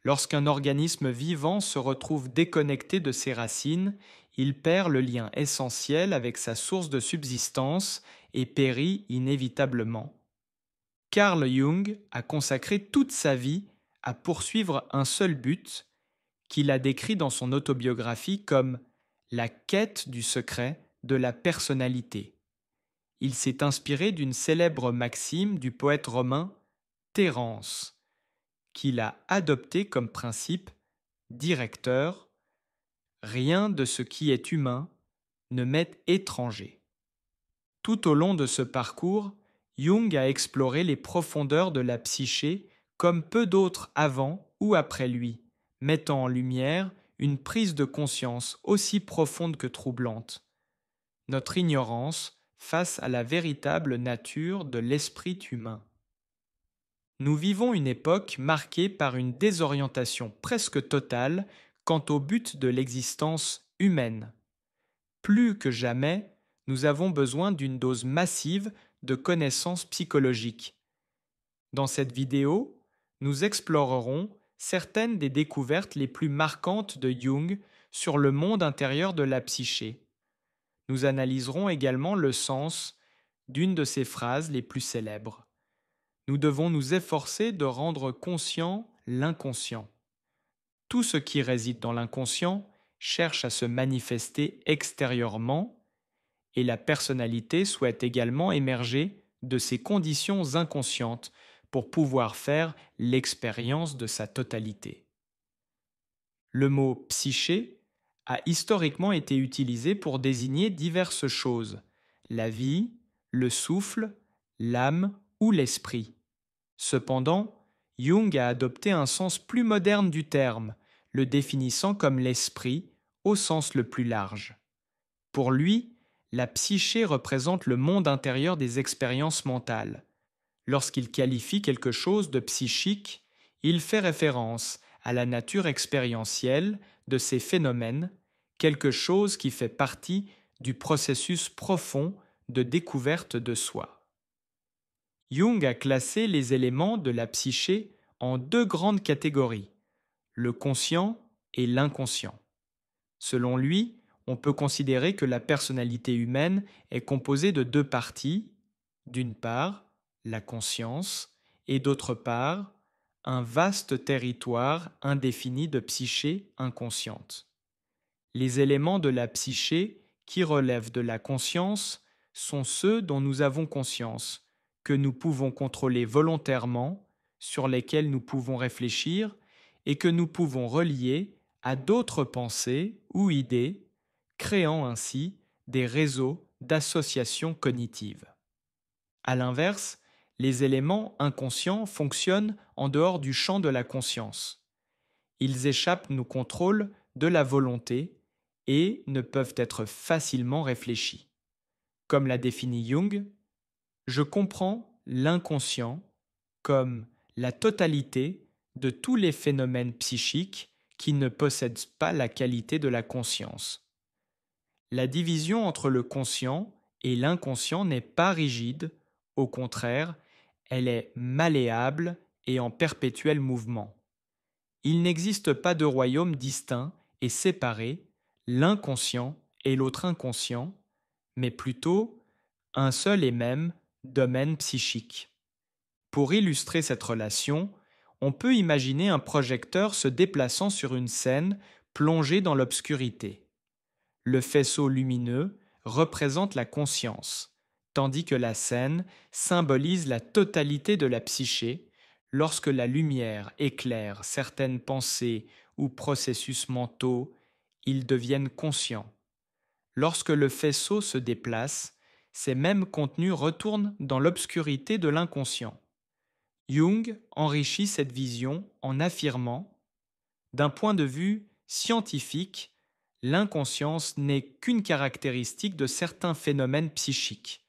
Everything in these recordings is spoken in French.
Lorsqu'un organisme vivant se retrouve déconnecté de ses racines, il perd le lien essentiel avec sa source de subsistance et périt inévitablement. Carl Jung a consacré toute sa vie à poursuivre un seul but, qu'il a décrit dans son autobiographie comme la quête du secret de la personnalité. Il s'est inspiré d'une célèbre maxime du poète romain Terence, qu'il a adoptée comme principe directeur: rien de ce qui est humain ne m'est étranger. Tout au long de ce parcours, Jung a exploré les profondeurs de la psyché comme peu d'autres avant ou après lui, mettant en lumière une prise de conscience aussi profonde que troublante: notre ignorance face à la véritable nature de l'esprit humain. Nous vivons une époque marquée par une désorientation presque totale quant au but de l'existence humaine. Plus que jamais, nous avons besoin d'une dose massive de connaissances psychologiques. Dans cette vidéo, nous explorerons certaines des découvertes les plus marquantes de Jung sur le monde intérieur de la psyché. Nous analyserons également le sens d'une de ses phrases les plus célèbres. Nous devons nous efforcer de rendre conscient l'inconscient. Tout ce qui réside dans l'inconscient cherche à se manifester extérieurement, et la personnalité souhaite également émerger de ces conditions inconscientes pour pouvoir faire l'expérience de sa totalité. Le mot psyché a historiquement été utilisé pour désigner diverses choses: la vie, le souffle, l'âme ou l'esprit. Cependant, Jung a adopté un sens plus moderne du terme, le définissant comme l'esprit au sens le plus large. Pour lui, la psyché représente le monde intérieur des expériences mentales. Lorsqu'il qualifie quelque chose de psychique, il fait référence à la nature expérientielle de ces phénomènes, quelque chose qui fait partie du processus profond de découverte de soi. Jung a classé les éléments de la psyché en deux grandes catégories: le conscient et l'inconscient. Selon lui, on peut considérer que la personnalité humaine est composée de deux parties: d'une part, la conscience, et d'autre part, un vaste territoire indéfini de psyché inconsciente. Les éléments de la psyché qui relèvent de la conscience sont ceux dont nous avons conscience, que nous pouvons contrôler volontairement, sur lesquels nous pouvons réfléchir et que nous pouvons relier à d'autres pensées ou idées, créant ainsi des réseaux d'associations cognitives. À l'inverse, les éléments inconscients fonctionnent en dehors du champ de la conscience. Ils échappent nos contrôles de la volonté et ne peuvent être facilement réfléchis. Comme l'a défini Jung, je comprends l'inconscient comme la totalité de tous les phénomènes psychiques qui ne possèdent pas la qualité de la conscience. La division entre le conscient et l'inconscient n'est pas rigide, au contraire, elle est malléable et en perpétuel mouvement. Il n'existe pas de royaume distinct et séparé, l'inconscient et l'autre inconscient, mais plutôt un seul et même domaine psychique. Pour illustrer cette relation, on peut imaginer un projecteur se déplaçant sur une scène plongée dans l'obscurité. Le faisceau lumineux représente la conscience, tandis que la scène symbolise la totalité de la psyché lorsque la lumière éclaire certaines pensées ou processus mentaux. Ils deviennent conscients. Lorsque le faisceau se déplace, ces mêmes contenus retournent dans l'obscurité de l'inconscient. Jung enrichit cette vision en affirmant: d'un point de vue scientifique, l'inconscience n'est qu'une caractéristique de certains phénomènes psychiques.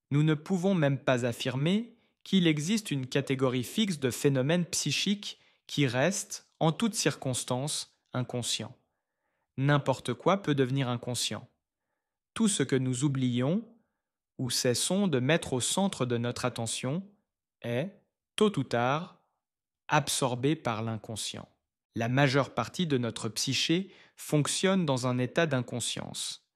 Nous ne pouvons même pas affirmer qu'il existe une catégorie fixe de phénomènes psychiques qui restent, en toutes circonstances, inconscients. N'importe quoi peut devenir inconscient. Tout ce que nous oublions ou cessons de mettre au centre de notre attention est, tôt ou tard, absorbé par l'inconscient. La majeure partie de notre psyché fonctionne dans un état d'inconscience.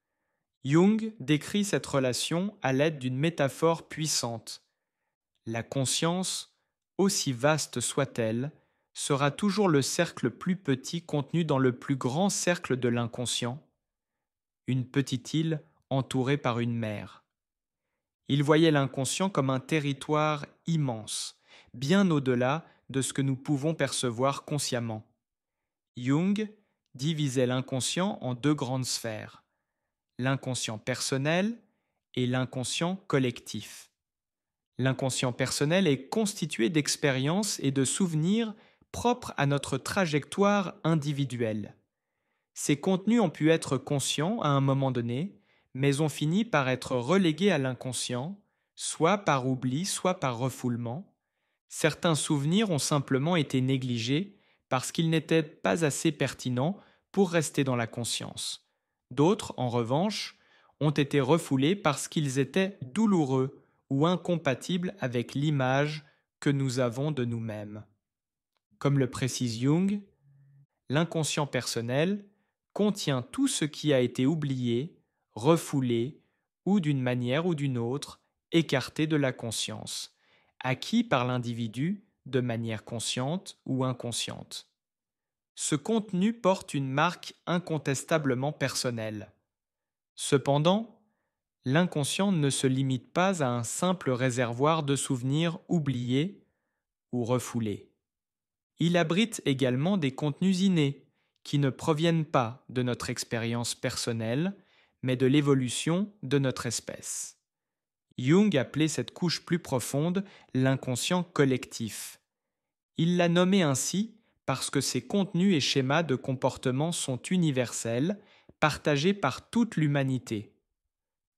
Jung décrit cette relation à l'aide d'une métaphore puissante. La conscience, aussi vaste soit-elle, sera toujours le cercle plus petit contenu dans le plus grand cercle de l'inconscient, une petite île entourée par une mer. Il voyait l'inconscient comme un territoire immense, bien au-delà de ce que nous pouvons percevoir consciemment. Jung divisait l'inconscient en deux grandes sphères, l'inconscient personnel et l'inconscient collectif. L'inconscient personnel est constitué d'expériences et de souvenirs propres à notre trajectoire individuelle. Ces contenus ont pu être conscients à un moment donné, mais ont fini par être relégués à l'inconscient, soit par oubli, soit par refoulement. Certains souvenirs ont simplement été négligés parce qu'ils n'étaient pas assez pertinents pour rester dans la conscience. D'autres, en revanche, ont été refoulés parce qu'ils étaient douloureux ou incompatibles avec l'image que nous avons de nous-mêmes. Comme le précise Jung, l'inconscient personnel contient tout ce qui a été oublié, refoulé ou d'une manière ou d'une autre écarté de la conscience, acquis par l'individu de manière consciente ou inconsciente. Ce contenu porte une marque incontestablement personnelle. Cependant, l'inconscient ne se limite pas à un simple réservoir de souvenirs oubliés ou refoulés. Il abrite également des contenus innés qui ne proviennent pas de notre expérience personnelle, mais de l'évolution de notre espèce. Jung appelait cette couche plus profonde l'inconscient collectif. Il l'a nommé ainsi parce que ces contenus et schémas de comportement sont universels, partagés par toute l'humanité.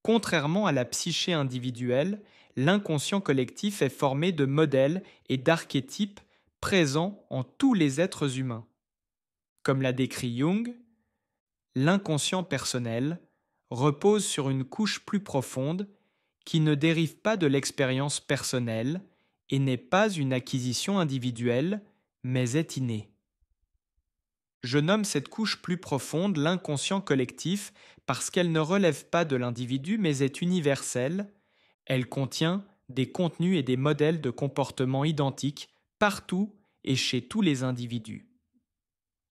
Contrairement à la psyché individuelle, l'inconscient collectif est formé de modèles et d'archétypes présents en tous les êtres humains. Comme l'a décrit Jung, l'inconscient personnel repose sur une couche plus profonde qui ne dérive pas de l'expérience personnelle et n'est pas une acquisition individuelle, mais est innée. Je nomme cette couche plus profonde l'inconscient collectif parce qu'elle ne relève pas de l'individu mais est universelle. Elle contient des contenus et des modèles de comportement identiques partout et chez tous les individus.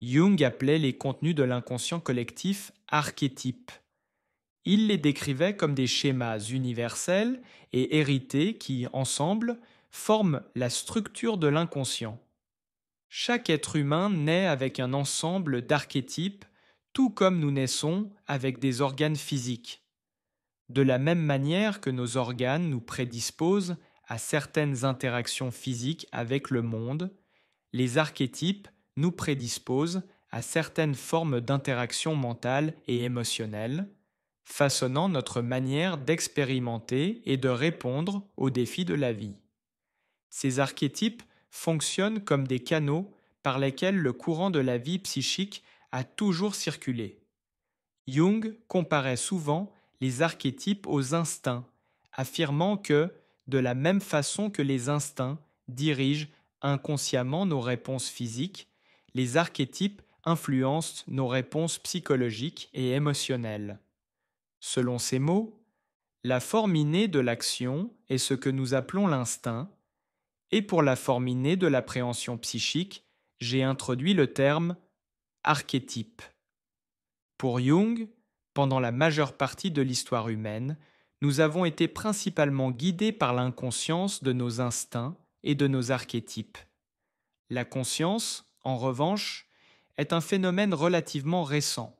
Jung appelait les contenus de l'inconscient collectif archétypes. Il les décrivait comme des schémas universels et hérités qui, ensemble, forment la structure de l'inconscient. Chaque être humain naît avec un ensemble d'archétypes, tout comme nous naissons avec des organes physiques. De la même manière que nos organes nous prédisposent à certaines interactions physiques avec le monde, les archétypes nous prédisposent à certaines formes d'interaction mentale et émotionnelle, façonnant notre manière d'expérimenter et de répondre aux défis de la vie. Ces archétypes fonctionnent comme des canaux par lesquels le courant de la vie psychique a toujours circulé. Jung comparait souvent les archétypes aux instincts, affirmant que, de la même façon que les instincts dirigent inconsciemment nos réponses physiques, les archétypes influencent nos réponses psychologiques et émotionnelles. Selon ces mots, la forme innée de l'action est ce que nous appelons l'instinct, et pour la forme innée de l'appréhension psychique, j'ai introduit le terme archétype. Pour Jung, pendant la majeure partie de l'histoire humaine, nous avons été principalement guidés par l'inconscience de nos instincts et de nos archétypes. La conscience, en revanche, est un phénomène relativement récent,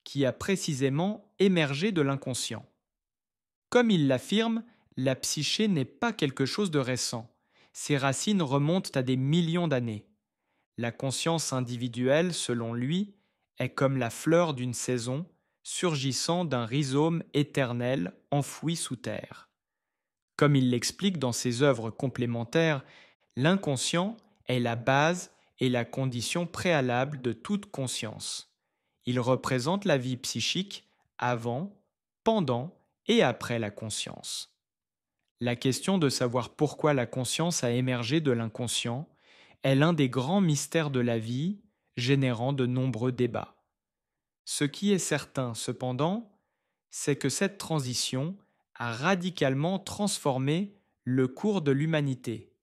qui a précisément émergé de l'inconscient. Comme il l'affirme, la psyché n'est pas quelque chose de récent. Ses racines remontent à des millions d'années. La conscience individuelle, selon lui, est comme la fleur d'une saison surgissant d'un rhizome éternel enfoui sous terre. Comme il l'explique dans ses œuvres complémentaires, l'inconscient est la base et la condition préalable de toute conscience. Il représente la vie psychique avant, pendant et après la conscience. La question de savoir pourquoi la conscience a émergé de l'inconscient est l'un des grands mystères de la vie générant de nombreux débats. Ce qui est certain, cependant, c'est que cette transition a radicalement transformé le cours de l'humanité.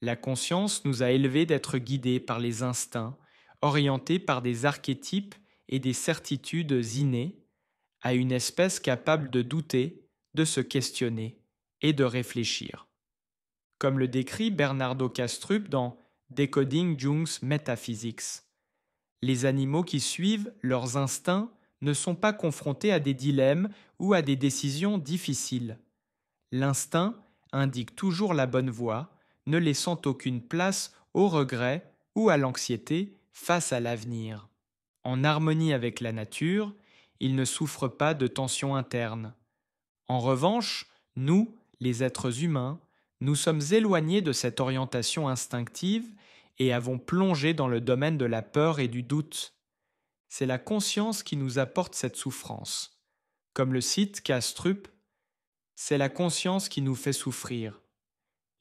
La conscience nous a élevés d'être guidés par les instincts, orientés par des archétypes et des certitudes innées, à une espèce capable de douter, de se questionner et de réfléchir. Comme le décrit Bernardo Kastrup dans Decoding Jung's Metaphysics. Les animaux qui suivent leurs instincts ne sont pas confrontés à des dilemmes ou à des décisions difficiles. L'instinct indique toujours la bonne voie, ne laissant aucune place au regret ou à l'anxiété face à l'avenir. En harmonie avec la nature, il ne souffre pas de tensions internes. En revanche, nous, les êtres humains, nous sommes éloignés de cette orientation instinctive et avons plongé dans le domaine de la peur et du doute. C'est la conscience qui nous apporte cette souffrance. Comme le cite Kastrup, c'est la conscience qui nous fait souffrir.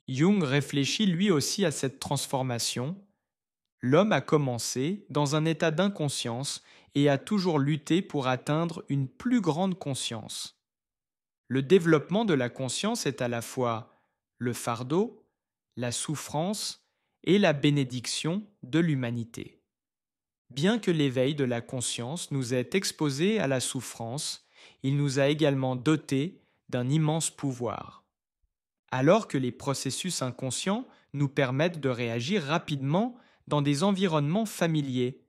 Jung réfléchit lui aussi à cette transformation. L'homme a commencé dans un état d'inconscience et a toujours lutté pour atteindre une plus grande conscience. Le développement de la conscience est à la fois le fardeau, la souffrance et la bénédiction de l'humanité. Bien que l'éveil de la conscience nous ait exposés à la souffrance, il nous a également dotés d'un immense pouvoir. Alors que les processus inconscients nous permettent de réagir rapidement dans des environnements familiers,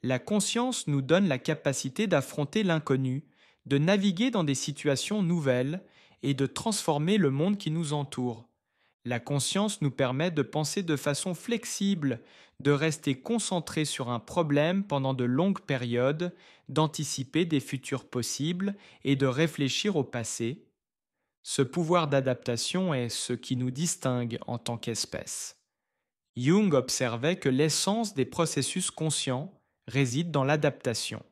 la conscience nous donne la capacité d'affronter l'inconnu, de naviguer dans des situations nouvelles et de transformer le monde qui nous entoure. La conscience nous permet de penser de façon flexible, de rester concentré sur un problème pendant de longues périodes, d'anticiper des futurs possibles et de réfléchir au passé. Ce pouvoir d'adaptation est ce qui nous distingue en tant qu'espèce. Jung observait que l'essence des processus conscients réside dans l'adaptation.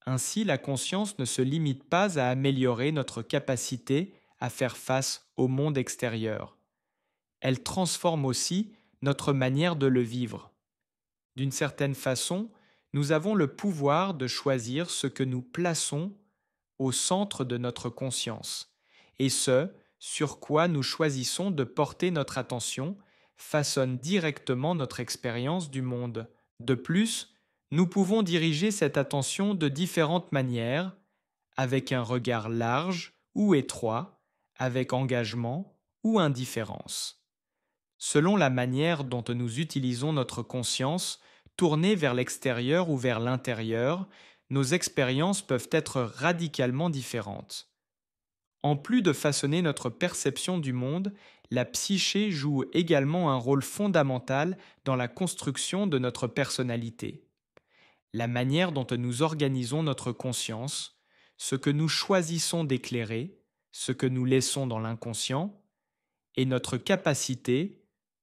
Ainsi, la conscience ne se limite pas à améliorer notre capacité à faire face au monde extérieur. Elle transforme aussi notre manière de le vivre. D'une certaine façon, nous avons le pouvoir de choisir ce que nous plaçons au centre de notre conscience, et ce, sur quoi nous choisissons de porter notre attention, façonne directement notre expérience du monde. De plus, nous pouvons diriger cette attention de différentes manières, avec un regard large ou étroit, avec engagement ou indifférence. Selon la manière dont nous utilisons notre conscience, tournée vers l'extérieur ou vers l'intérieur, nos expériences peuvent être radicalement différentes. En plus de façonner notre perception du monde, la psyché joue également un rôle fondamental dans la construction de notre personnalité. La manière dont nous organisons notre conscience, ce que nous choisissons d'éclairer, ce que nous laissons dans l'inconscient, et notre capacité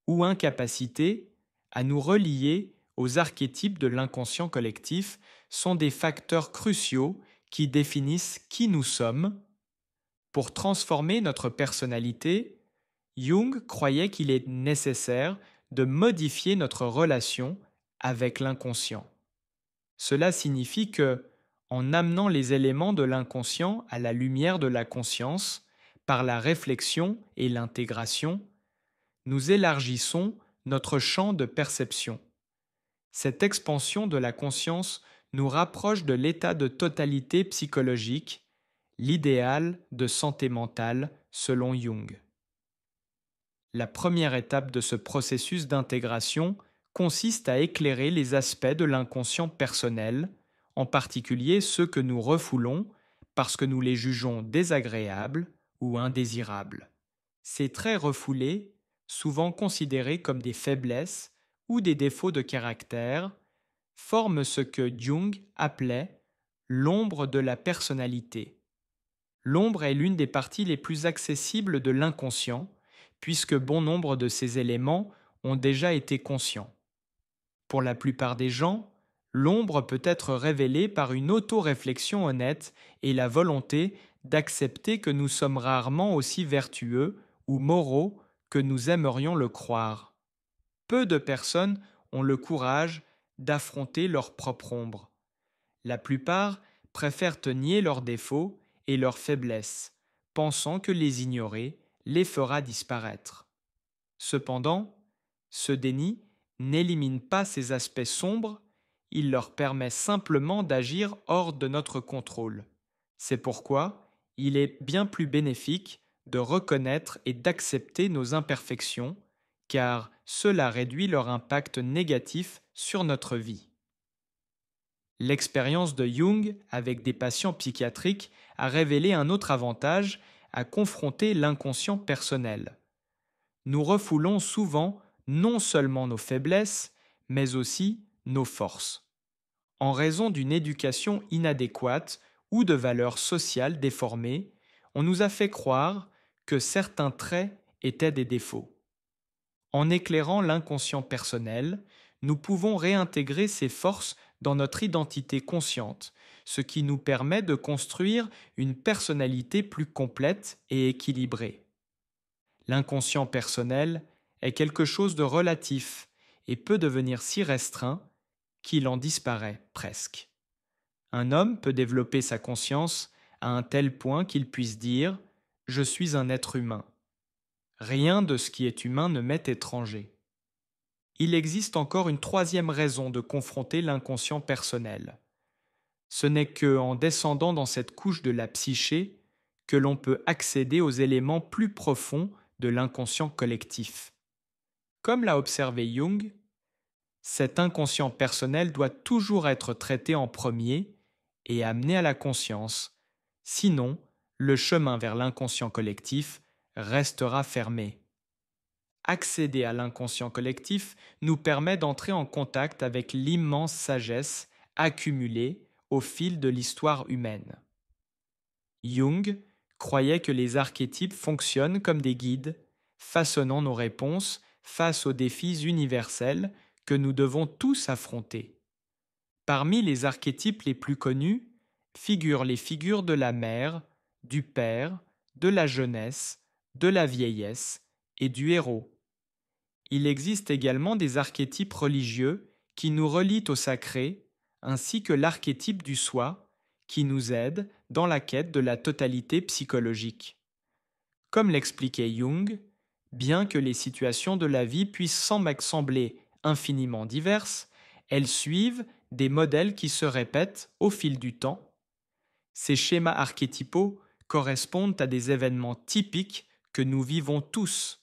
ou incapacité à nous relier aux archétypes de l'inconscient collectif sont des facteurs cruciaux qui définissent qui nous sommes. Pour transformer notre personnalité, Jung croyait qu'il est nécessaire de modifier notre relation avec l'inconscient. Cela signifie que, en amenant les éléments de l'inconscient à la lumière de la conscience, par la réflexion et l'intégration, nous élargissons notre champ de perception. Cette expansion de la conscience nous rapproche de l'état de totalité psychologique, l'idéal de santé mentale selon Jung. La première étape de ce processus d'intégration consiste à éclairer les aspects de l'inconscient personnel, en particulier ceux que nous refoulons parce que nous les jugeons désagréables ou indésirables. Ces traits refoulés, souvent considérés comme des faiblesses ou des défauts de caractère, forment ce que Jung appelait l'ombre de la personnalité. L'ombre est l'une des parties les plus accessibles de l'inconscient, puisque bon nombre de ces éléments ont déjà été conscients. Pour la plupart des gens, l'ombre peut être révélée par une auto-réflexion honnête et la volonté d'accepter que nous sommes rarement aussi vertueux ou moraux que nous aimerions le croire. Peu de personnes ont le courage d'affronter leur propre ombre. La plupart préfèrent nier leurs défauts et leurs faiblesses, pensant que les ignorer les fera disparaître. Cependant, ce déni n'élimine pas ces aspects sombres, il leur permet simplement d'agir hors de notre contrôle. C'est pourquoi il est bien plus bénéfique de reconnaître et d'accepter nos imperfections, car cela réduit leur impact négatif sur notre vie. L'expérience de Jung avec des patients psychiatriques a révélé un autre avantage à confronter l'inconscient personnel. Nous refoulons souvent non seulement nos faiblesses, mais aussi nos forces. En raison d'une éducation inadéquate ou de valeurs sociales déformées, on nous a fait croire que certains traits étaient des défauts. En éclairant l'inconscient personnel, nous pouvons réintégrer ces forces dans notre identité consciente, ce qui nous permet de construire une personnalité plus complète et équilibrée. L'inconscient personnel est quelque chose de relatif et peut devenir si restreint qu'il en disparaît presque. Un homme peut développer sa conscience à un tel point qu'il puisse dire ⁇ Je suis un être humain. Rien de ce qui est humain ne m'est étranger. ⁇ Il existe encore une troisième raison de confronter l'inconscient personnel. Ce n'est qu'en descendant dans cette couche de la psyché que l'on peut accéder aux éléments plus profonds de l'inconscient collectif. Comme l'a observé Jung, cet inconscient personnel doit toujours être traité en premier et amené à la conscience, sinon le chemin vers l'inconscient collectif restera fermé. Accéder à l'inconscient collectif nous permet d'entrer en contact avec l'immense sagesse accumulée au fil de l'histoire humaine. Jung croyait que les archétypes fonctionnent comme des guides, façonnant nos réponses face aux défis universels que nous devons tous affronter. Parmi les archétypes les plus connus figurent les figures de la mère, du père, de la jeunesse, de la vieillesse et du héros. Il existe également des archétypes religieux qui nous relient au sacré, ainsi que l'archétype du soi, qui nous aide dans la quête de la totalité psychologique. Comme l'expliquait Jung, bien que les situations de la vie puissent sembler infiniment diverses, elles suivent des modèles qui se répètent au fil du temps. Ces schémas archétypaux correspondent à des événements typiques que nous vivons tous.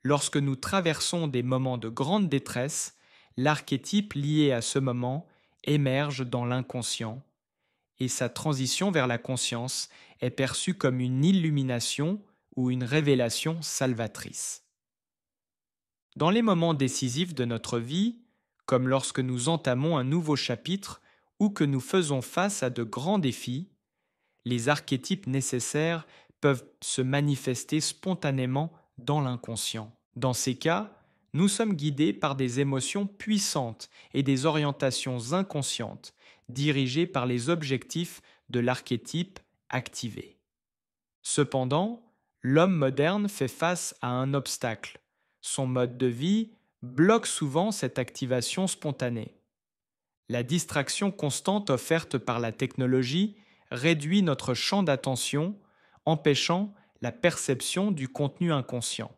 Lorsque nous traversons des moments de grande détresse, l'archétype lié à ce moment émerge dans l'inconscient, et sa transition vers la conscience est perçue comme une illumination ou une révélation salvatrice. Dans les moments décisifs de notre vie, comme lorsque nous entamons un nouveau chapitre ou que nous faisons face à de grands défis, les archétypes nécessaires peuvent se manifester spontanément dans l'inconscient. Dans ces cas, nous sommes guidés par des émotions puissantes et des orientations inconscientes, dirigées par les objectifs de l'archétype activé. Cependant, l'homme moderne fait face à un obstacle. Son mode de vie bloque souvent cette activation spontanée. La distraction constante offerte par la technologie réduit notre champ d'attention, empêchant la perception du contenu inconscient.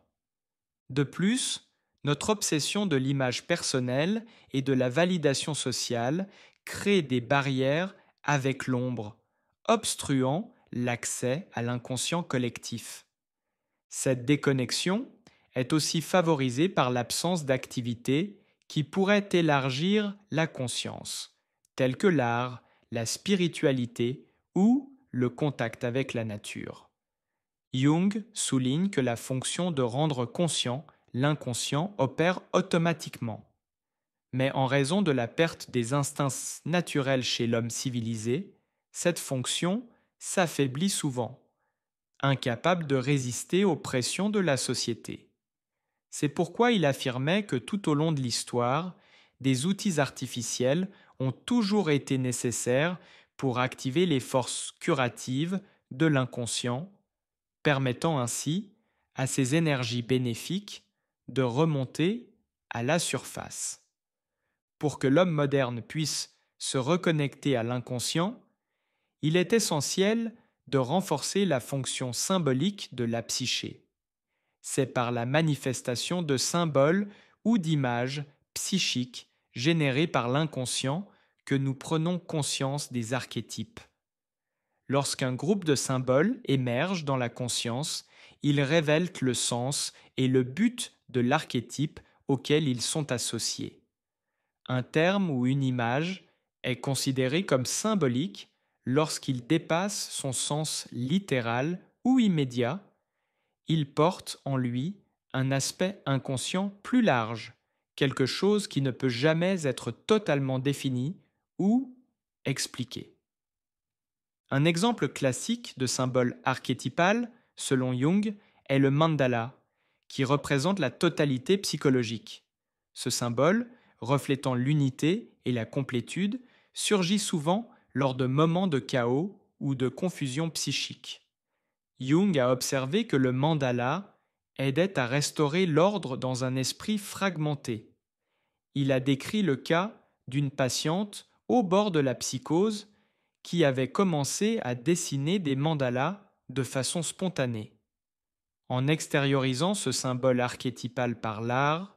De plus, notre obsession de l'image personnelle et de la validation sociale crée des barrières avec l'ombre, obstruant l'accès à l'inconscient collectif. Cette déconnexion est aussi favorisée par l'absence d'activités qui pourraient élargir la conscience, telles que l'art, la spiritualité ou le contact avec la nature. Jung souligne que la fonction de rendre conscient l'inconscient opère automatiquement. Mais en raison de la perte des instincts naturels chez l'homme civilisé, cette fonction s'affaiblit souvent, incapable de résister aux pressions de la société. C'est pourquoi il affirmait que tout au long de l'histoire, des outils artificiels ont toujours été nécessaires pour activer les forces curatives de l'inconscient, permettant ainsi à ces énergies bénéfiques de remonter à la surface. Pour que l'homme moderne puisse se reconnecter à l'inconscient, il est essentiel de renforcer la fonction symbolique de la psyché. C'est par la manifestation de symboles ou d'images psychiques générées par l'inconscient que nous prenons conscience des archétypes. Lorsqu'un groupe de symboles émerge dans la conscience, ils révèlent le sens et le but de l'archétype auquel ils sont associés. Un terme ou une image est considéré comme symbolique lorsqu'il dépasse son sens littéral ou immédiat. Il porte en lui un aspect inconscient plus large, quelque chose qui ne peut jamais être totalement défini ou expliqué. Un exemple classique de symbole archétypal, selon Jung, est le mandala, qui représente la totalité psychologique. Ce symbole, reflétant l'unité et la complétude, surgit souvent lors de moments de chaos ou de confusion psychique. Jung a observé que le mandala aidait à restaurer l'ordre dans un esprit fragmenté. Il a décrit le cas d'une patiente au bord de la psychose qui avait commencé à dessiner des mandalas de façon spontanée. En extériorisant ce symbole archétypal par l'art,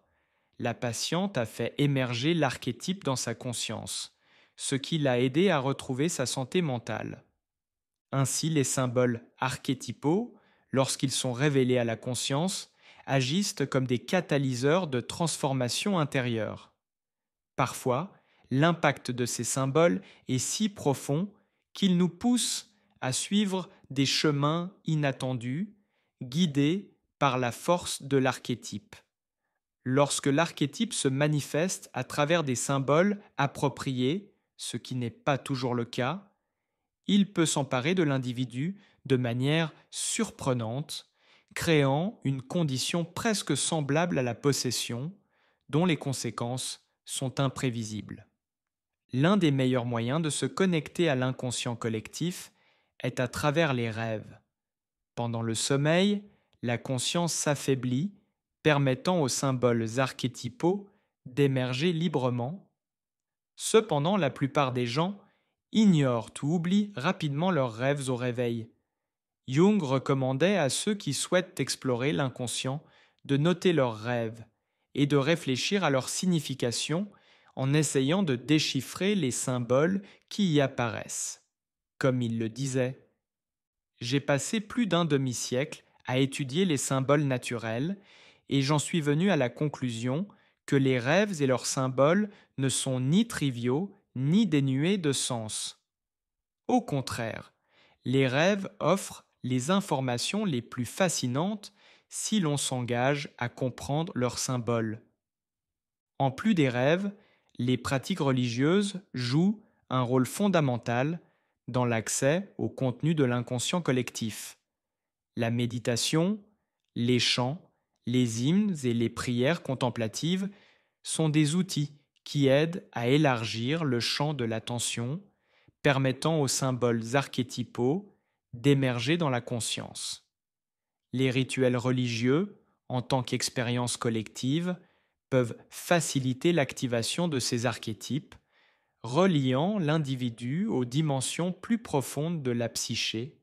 la patiente a fait émerger l'archétype dans sa conscience, ce qui l'a aidé à retrouver sa santé mentale. Ainsi, les symboles archétypaux, lorsqu'ils sont révélés à la conscience, agissent comme des catalyseurs de transformation intérieure. Parfois, l'impact de ces symboles est si profond qu'ils nous poussent à suivre des chemins inattendus, guidés par la force de l'archétype. Lorsque l'archétype se manifeste à travers des symboles appropriés, ce qui n'est pas toujours le cas, il peut s'emparer de l'individu de manière surprenante, créant une condition presque semblable à la possession, dont les conséquences sont imprévisibles. L'un des meilleurs moyens de se connecter à l'inconscient collectif est à travers les rêves. Pendant le sommeil, la conscience s'affaiblit, permettant aux symboles archétypaux d'émerger librement. Cependant, la plupart des gens ignorent ou oublient rapidement leurs rêves au réveil. Jung recommandait à ceux qui souhaitent explorer l'inconscient de noter leurs rêves et de réfléchir à leur signification en essayant de déchiffrer les symboles qui y apparaissent. Comme il le disait, j'ai passé plus d'un demi-siècle à étudier les symboles naturels et j'en suis venu à la conclusion que les rêves et leurs symboles ne sont ni triviaux ni dénués de sens. Au contraire, les rêves offrent les informations les plus fascinantes si l'on s'engage à comprendre leurs symboles. En plus des rêves, les pratiques religieuses jouent un rôle fondamental dans l'accès au contenu de l'inconscient collectif. La méditation, les chants, les hymnes et les prières contemplatives sont des outils qui aident à élargir le champ de l'attention, permettant aux symboles archétypaux d'émerger dans la conscience. Les rituels religieux, en tant qu'expérience collective, peuvent faciliter l'activation de ces archétypes, reliant l'individu aux dimensions plus profondes de la psyché.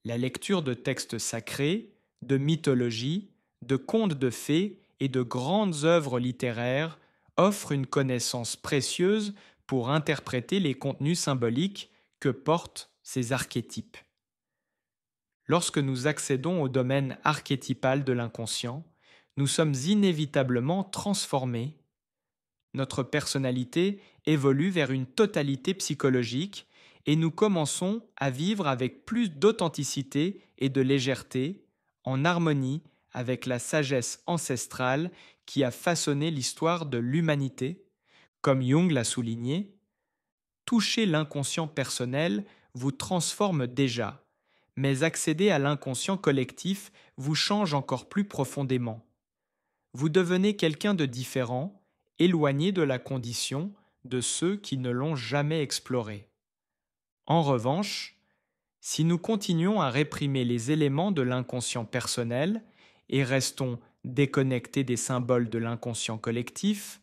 La lecture de textes sacrés, de mythologie, de contes de fées et de grandes œuvres littéraires offre une connaissance précieuse pour interpréter les contenus symboliques que portent ces archétypes. Lorsque nous accédons au domaine archétypal de l'inconscient, nous sommes inévitablement transformés. Notre personnalité évolue vers une totalité psychologique et nous commençons à vivre avec plus d'authenticité et de légèreté, en harmonie avec la sagesse ancestrale qui a façonné l'histoire de l'humanité. Comme Jung l'a souligné, toucher l'inconscient personnel vous transforme déjà, mais accéder à l'inconscient collectif vous change encore plus profondément. Vous devenez quelqu'un de différent, éloigné de la condition de ceux qui ne l'ont jamais exploré. En revanche, si nous continuons à réprimer les éléments de l'inconscient personnel et restons déconnectés des symboles de l'inconscient collectif,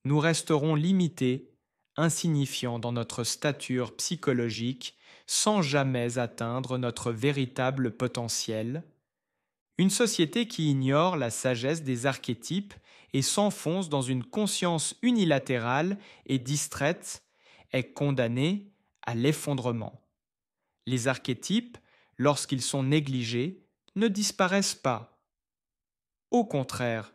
nous resterons limités, insignifiants dans notre stature psychologique, sans jamais atteindre notre véritable potentiel. Une société qui ignore la sagesse des archétypes et s'enfonce dans une conscience unilatérale et distraite est condamnée à l'effondrement. Les archétypes, lorsqu'ils sont négligés, ne disparaissent pas. Au contraire,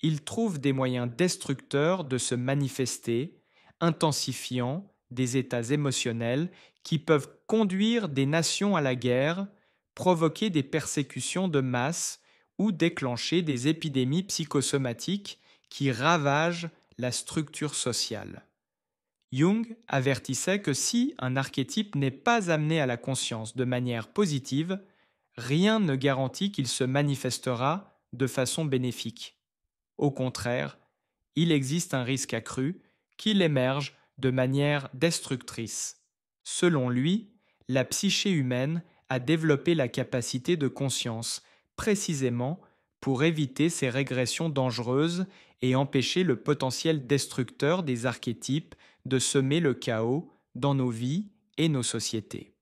ils trouvent des moyens destructeurs de se manifester, intensifiant des états émotionnels qui peuvent conduire des nations à la guerre, provoquer des persécutions de masse ou déclencher des épidémies psychosomatiques qui ravagent la structure sociale. Jung avertissait que si un archétype n'est pas amené à la conscience de manière positive, rien ne garantit qu'il se manifestera de façon bénéfique. Au contraire, il existe un risque accru qu'il émerge de manière destructrice. Selon lui, la psyché humaine a développé la capacité de conscience précisément pour éviter ces régressions dangereuses et empêcher le potentiel destructeur des archétypes de semer le chaos dans nos vies et nos sociétés.